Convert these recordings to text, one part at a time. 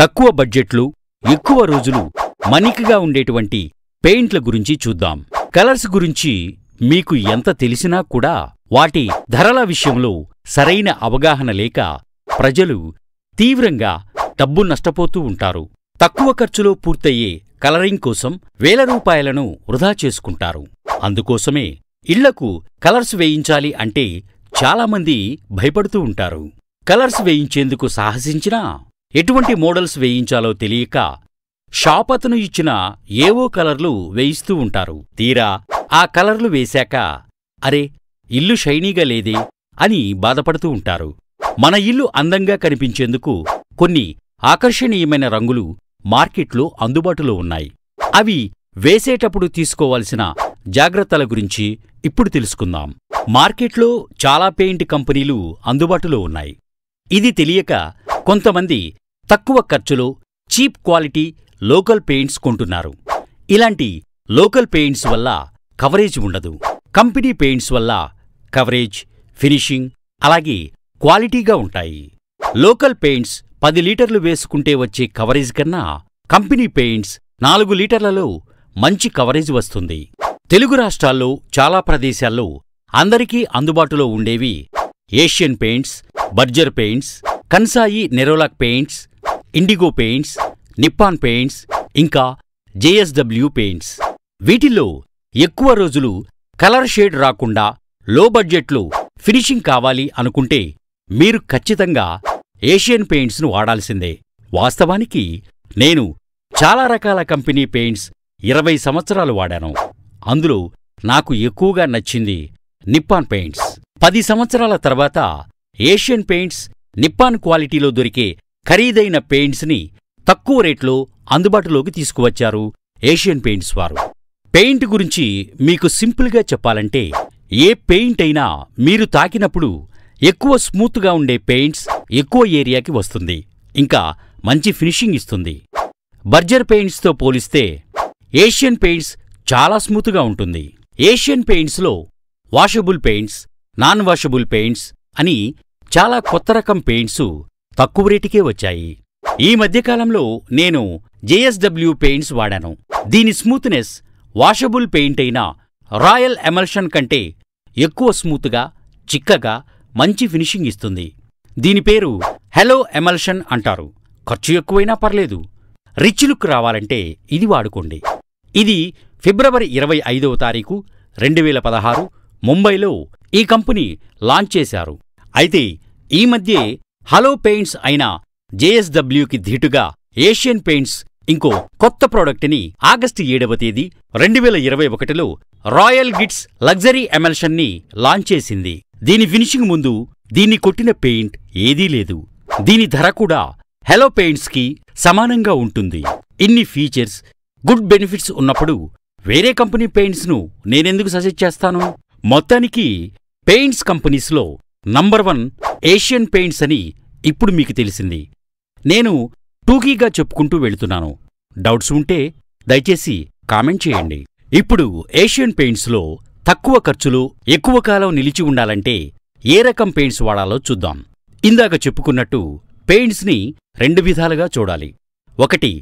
తక్కువ బడ్జెట్లు, ఎక్కువ రోజులు మన్నికగా ఉండేటువంటి పెయింట్ల గురించి చూద్దాం. కలర్స్ గురించి మీకు ఎంత తెలిసినా కూడా వాటి ధరల విషయంలో సరైన అవగాహన లేక ప్రజలు తీవ్రంగా డబ్బు నష్టపోతూ ఉంటారు. తక్కువ ఖర్చులో పూర్తయ్యే కలరింగ్ కోసం వేల రూపాయలను వృధా చేసుకుంటారు. అందుకోసమే ఇళ్లకు కలర్స్ వేయించాలి అంటే చాలామంది భయపడుతూ ఉంటారు. కలర్స్ వేయించేందుకు సాహసించినా ఎటువంటి మోడల్స్ వేయించాలో తెలియక షాపతను ఇచ్చిన ఏవో కలర్లు వేయిస్తూ ఉంటారు. తీరా ఆ కలర్లు వేశాక అరే ఇల్లు షైనీగా లేదే అని బాధపడుతూ ఉంటారు. మన ఇల్లు అందంగా కనిపించేందుకు కొన్ని ఆకర్షణీయమైన రంగులు మార్కెట్లో అందుబాటులో ఉన్నాయి. అవి వేసేటప్పుడు తీసుకోవాల్సిన జాగ్రత్తల గురించి ఇప్పుడు తెలుసుకుందాం. మార్కెట్లో చాలా పెయింట్ కంపెనీలు అందుబాటులో ఉన్నాయి. ఇది తెలియక కొంతమంది తక్కువ ఖర్చులో చీప్ క్వాలిటీ లోకల్ పెయింట్స్ కొంటున్నారు. ఇలాంటి లోకల్ పెయింట్స్ వల్ల కవరేజ్ ఉండదు. కంపెనీ పెయింట్స్ వల్ల కవరేజ్, ఫినిషింగ్ అలాగే క్వాలిటీగా ఉంటాయి. లోకల్ పెయింట్స్ 10 లీటర్లు వేసుకుంటే వచ్చే కవరేజ్ కన్నా కంపెనీ పెయింట్స్ 4 లీటర్లలో మంచి కవరేజ్ వస్తుంది. తెలుగు రాష్ట్రాల్లో చాలా ప్రదేశాల్లో అందరికీ అందుబాటులో ఉండేవి Asian paints, Berger paints, Kansai Nerolac paints, IndiGo paints, Nippon paints, ఇంకా జేఎస్డబ్ల్యూ పెయింట్స్. వీటిల్లో ఎక్కువ రోజులు కలర్ షేడ్ రాకుండా లో బడ్జెట్లో ఫినిషింగ్ కావాలి అనుకుంటే మీరు ఖచ్చితంగా ఏషియన్ పెయింట్స్ను వాడాల్సిందే. వాస్తవానికి నేను చాలా రకాల కంపెనీ పెయింట్స్ 20 సంవత్సరాలు వాడాను. అందులో నాకు ఎక్కువగా నచ్చింది నిప్పాన్ పెయింట్స్. 10 సంవత్సరాల తర్వాత ఏషియన్ పెయింట్స్, నిప్పాన్ క్వాలిటీలో దొరికే ఖరీదైన పెయింట్స్ని తక్కువ రేట్లో అందుబాటులోకి తీసుకువచ్చారు ఏషియన్ పెయింట్స్ వారు. పెయింట్ గురించి మీకు సింపుల్గా చెప్పాలంటే ఏ పెయింట్ అయినా మీరు తాకినప్పుడు ఎక్కువ స్మూత్గా ఉండే పెయింట్స్ ఎక్కువ ఏరియాకి వస్తుంది, ఇంకా మంచి ఫినిషింగ్ ఇస్తుంది. బర్జర్ పెయింట్స్తో పోలిస్తే ఏషియన్ పెయింట్స్ చాలా స్మూత్గా ఉంటుంది. ఏషియన్ పెయింట్స్లో washable paints, non washable paints అని చాలా కొత్త రకం పెయింట్స్ తక్కువ రేటుకే వచ్చాయి. ఈ మధ్యకాలంలో నేను జేఎస్డబ్ల్యూ పెయింట్స్ వాడాను. దీని స్మూత్నెస్ వాషబుల్ పెయింట్ అయిన రాయల్ ఎమల్షన్ కంటే ఎక్కువ స్మూత్గా, చిక్కగా మంచి ఫినిషింగ్ ఇస్తుంది. దీని పేరు హెలో ఎమల్షన్ అంటారు. ఖర్చు ఎక్కువైనా పర్లేదు, రిచ్ లుక్ రావాలంటే ఇది వాడుకోండి. ఇది ఫిబ్రవరి 25వ తారీఖు 2016 ముంబైలో ఈ కంపెనీ లాంచ్ చేశారు. అయితే ఈ మధ్యే హలో పెయింట్స్ అయిన జేఎస్డబ్ల్యూకి ధీటుగా ఏషియన్ పెయింట్స్ ఇంకో కొత్త ప్రోడక్ట్ని ఆగస్టు 7వ తేదీ 2021లో రాయల్ గిట్స్ లగ్జరీ ఎమల్షన్ని లాంచ్ చేసింది. దీని ఫినిషింగ్ ముందు దీన్ని కొట్టిన పెయింట్ ఏదీ లేదు. దీని ధర కూడా హెలో పెయింట్స్కి సమానంగా ఉంటుంది. ఇన్ని ఫీచర్స్, గుడ్ బెనిఫిట్స్ ఉన్నప్పుడు వేరే కంపెనీ పెయింట్స్ను నేనెందుకు సజెస్ట్ చేస్తాను? మొత్తానికి పెయింట్స్ కంపెనీస్లో నంబర్ 1 ఏషియన్ పెయింట్స్ అని ఇప్పుడు మీకు తెలిసింది. నేను టూకీగా చెప్పుకుంటూ వెళుతున్నాను. డౌట్స్ ఉంటే దయచేసి కామెంట్ చేయండి. ఇప్పుడు ఏషియన్ పెయింట్స్లో తక్కువ ఖర్చులో ఎక్కువ కాలం నిలిచి ఉండాలంటే ఏ రకం పెయింట్స్ వాడాలో చూద్దాం. ఇందాక చెప్పుకున్నట్టు పెయింట్స్ని 2 విధాలుగా చూడాలి. ఒకటి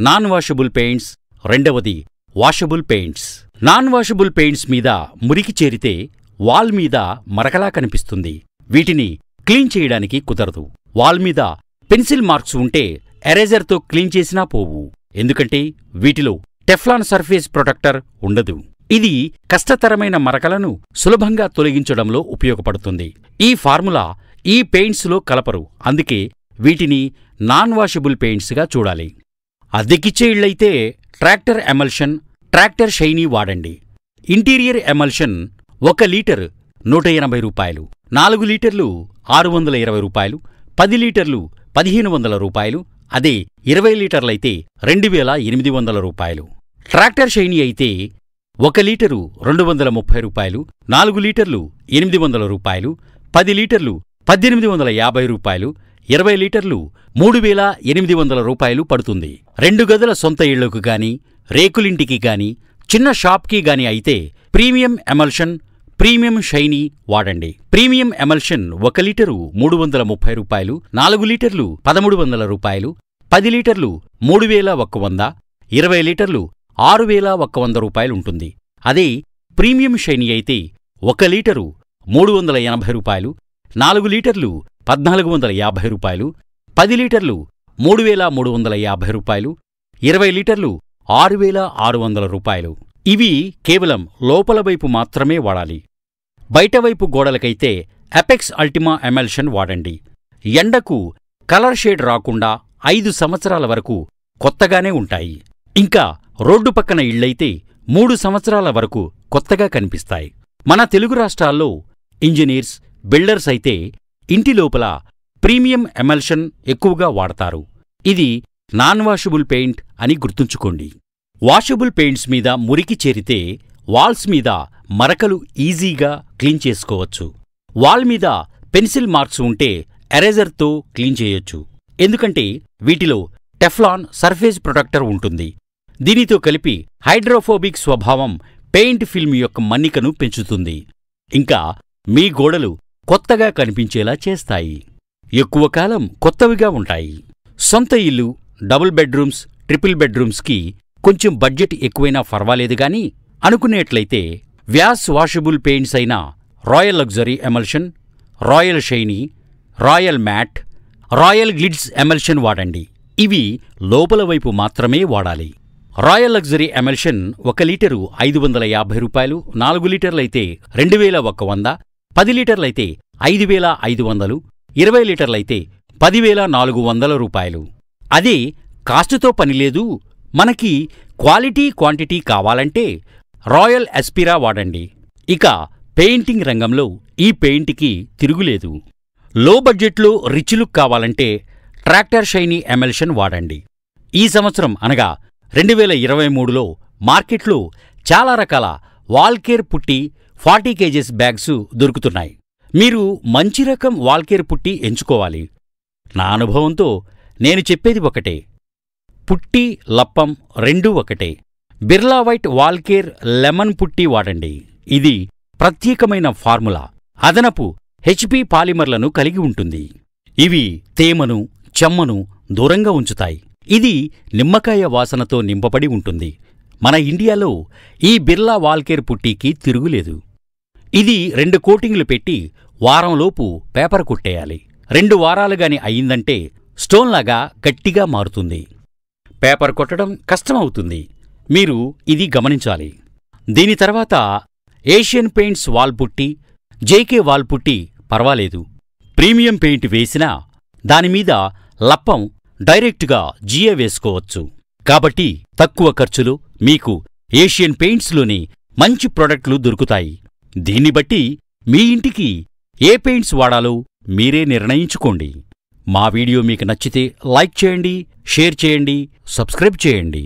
నాన్ వాషబుల్ పెయింట్స్, రెండవది washable paints. Non washable paints మీద మురికి చేరితే వాల్ మీద మరకలా కనిపిస్తుంది. వీటిని క్లీన్ చేయడానికి కుదరదు. వాల్ మీద పెన్సిల్ మార్క్స్ ఉంటే ఎరేజర్తో క్లీన్ చేసినా పోవు. ఎందుకంటే వీటిలో టెఫ్లాన్ సర్ఫేస్ ప్రొటెక్టర్ ఉండదు. ఇది కష్టతరమైన మరకలను సులభంగా తొలగించడంలో ఉపయోగపడుతుంది. ఈ ఫార్ములా ఈ పెయింట్స్లో కలపరు. అందుకే వీటిని నాన్ వాషబుల్ పెయింట్స్గా చూడాలి. అద్దెకిచ్చే ఇళ్లైతే ట్రాక్టర్ ఎమల్షన్, ట్రాక్టర్ షైనీ వాడండి. ఇంటీరియర్ ఎమల్షన్ 1 లీటర్ 180 రూపాయలు, 4 లీటర్లు 620 రూపాయలు, 10 లీటర్లు 1500 రూపాయలు, అదే 20 లీటర్లైతే 2800 రూపాయలు. ట్రాక్టర్ షైనీ అయితే 1 లీటరు 230 రూపాయలు, 4 లీటర్లు 800 రూపాయలు, 10 లీటర్లు 1850 రూపాయలు, 20 లీటర్లు 3800 రూపాయలు పడుతుంది. 2 గదుల సొంత ఇళ్లకు గాని, రేకులింటికి గాని, చిన్న షాప్కి గాని అయితే ప్రీమియం ఎమల్షన్, ప్రీమియం షైనీ వాడండి. ప్రీమియం ఎమల్షన్ 1 లీటరు 330 రూపాయలు, 4 లీటర్లు 1300 రూపాయలు, 10 లీటర్లు 3100, 20 లీటర్లు 6100 రూపాయలుంటుంది. అదే ప్రీమియం షైనీ అయితే 1 లీటరు 380 రూపాయలు, 4 లీటర్లు 1450 రూపాయలు, 10 లీటర్లు 3350 రూపాయలు, 20 లీటర్లు 6600 రూపాయలు. ఇవి కేవలం లోపల వైపు మాత్రమే వాడాలి. బయటవైపు గోడలకైతే అపెక్స్ అల్టిమా ఎమల్షన్ వాడండి. ఎండకు కలర్ షేడ్ రాకుండా 5 సంవత్సరాల వరకు కొత్తగానే ఉంటాయి. ఇంకా రోడ్డు పక్కన ఇళ్లైతే 3 సంవత్సరాల వరకు కొత్తగా కనిపిస్తాయి. మన తెలుగు రాష్ట్రాల్లో ఇంజనీర్స్, బిల్డర్స్ అయితే ఇంటి లోపల ప్రీమియం ఎమల్షన్ ఎక్కువగా వాడతారు. ఇది నాన్ వాషబుల్ పెయింట్ అని గుర్తుంచుకోండి. వాషబుల్ పెయింట్స్ మీద మురికి చేరితే వాల్స్ మీద మరకలు ఈజీగా క్లీన్ చేసుకోవచ్చు. వాల్ మీద పెన్సిల్ మార్క్స్ ఉంటే ఎరేజర్తో క్లీన్ చేయొచ్చు. ఎందుకంటే వీటిలో టెఫ్లాన్ సర్ఫేస్ ప్రొటెక్టర్ ఉంటుంది. దీనితో కలిపి హైడ్రోఫోబిక్ స్వభావం పెయింట్ ఫిల్మ్ యొక్క మన్నికను పెంచుతుంది. ఇంకా మీ గోడలు కొత్తగా కనిపించేలా చేస్తాయి. ఎక్కువ కాలం కొత్తవిగా ఉంటాయి. సొంత ఇల్లు, డబుల్ బెడ్రూమ్స్, ట్రిపుల్ బెడ్రూమ్స్కి కొంచెం బడ్జెట్ ఎక్కువైనా పర్వాలేదుగాని అనుకునేట్లయితే వ్యాస్ వాషబుల్ పెయింట్స్ అయిన royal luxury emulsion, royal shiny, royal matt, royal glitz emulsion వాడండి. ఇవి లోపల వైపు మాత్రమే వాడాలి. రాయల్ లగ్జరీ ఎమల్షన్ 1 లీటరు 550 రూపాయలు, 4 లీటర్లైతే 2100, 10 లీటర్లైతే 5500, 20 లీటర్లైతే 10,400 రూపాయలు. అదే కాస్టుతో పనిలేదు, మనకి క్వాలిటీ క్వాంటిటీ కావాలంటే రాయల్ ఎస్పిరా వాడండి. ఇక పెయింటింగ్ రంగంలో ఈ పెయింట్కి తిరుగులేదు. లో బడ్జెట్లో రిచ్ లుక్ కావాలంటే ట్రాక్టర్ షైనీ ఎమల్షన్ వాడండి. ఈ సంవత్సరం అనగా 2023లో మార్కెట్లో చాలా రకాల వాల్కేర్ పుట్టి 40 కేజెస్ బ్యాగ్స్ దొరుకుతున్నాయి. మీరు మంచి రకం వాల్కేర్ పుట్టి ఎంచుకోవాలి. నా అనుభవంతో నేను చెప్పేది ఒకటే, పుట్టి లప్పం రెండూ ఒకటే. బిర్లా వైట్ వాల్కేర్ లెమన్ పుట్టి వాడండి. ఇది ప్రత్యేకమైన ఫార్ములా, అదనపు హెచ్పి పాలిమర్లను కలిగి ఉంటుంది. ఇవి తేమను, చెమ్మను దూరంగా ఉంచుతాయి. ఇది నిమ్మకాయ వాసనతో నింపబడి ఉంటుంది. మన ఇండియాలో ఈ బిర్లా వాల్కేర్ పుట్టీకి తిరుగులేదు. ఇది 2 కోటింగ్లు పెట్టి వారంలోపు పేపర్ కుట్టేయాలి. 2 వారాలుగాని అయిందంటే స్టోన్లాగా గట్టిగా మారుతుంది. పేపర్ కొట్టడం కష్టమవుతుంది. మీరు ఇది గమనించాలి. దీని తర్వాత ఏషియన్ పెయింట్స్ వాల్ పుట్టి, జేకే వాల్ పుట్టి పర్వాలేదు. ప్రీమియం పెయింట్ వేసినా దానిమీద లప్పం డైరెక్టుగా జిఏ వేసుకోవచ్చు. కాబట్టి తక్కువ ఖర్చులో మీకు ఏషియన్ పెయింట్స్లోని మంచి ప్రొడక్ట్లు దొరుకుతాయి. దీన్ని బట్టి మీ ఇంటికి ఏ పెయింట్స్ వాడాలో మీరే నిర్ణయించుకోండి. మా వీడియో మీకు నచ్చితే లైక్ చేయండి, షేర్ చేయండి, సబ్స్క్రైబ్ చేయండి.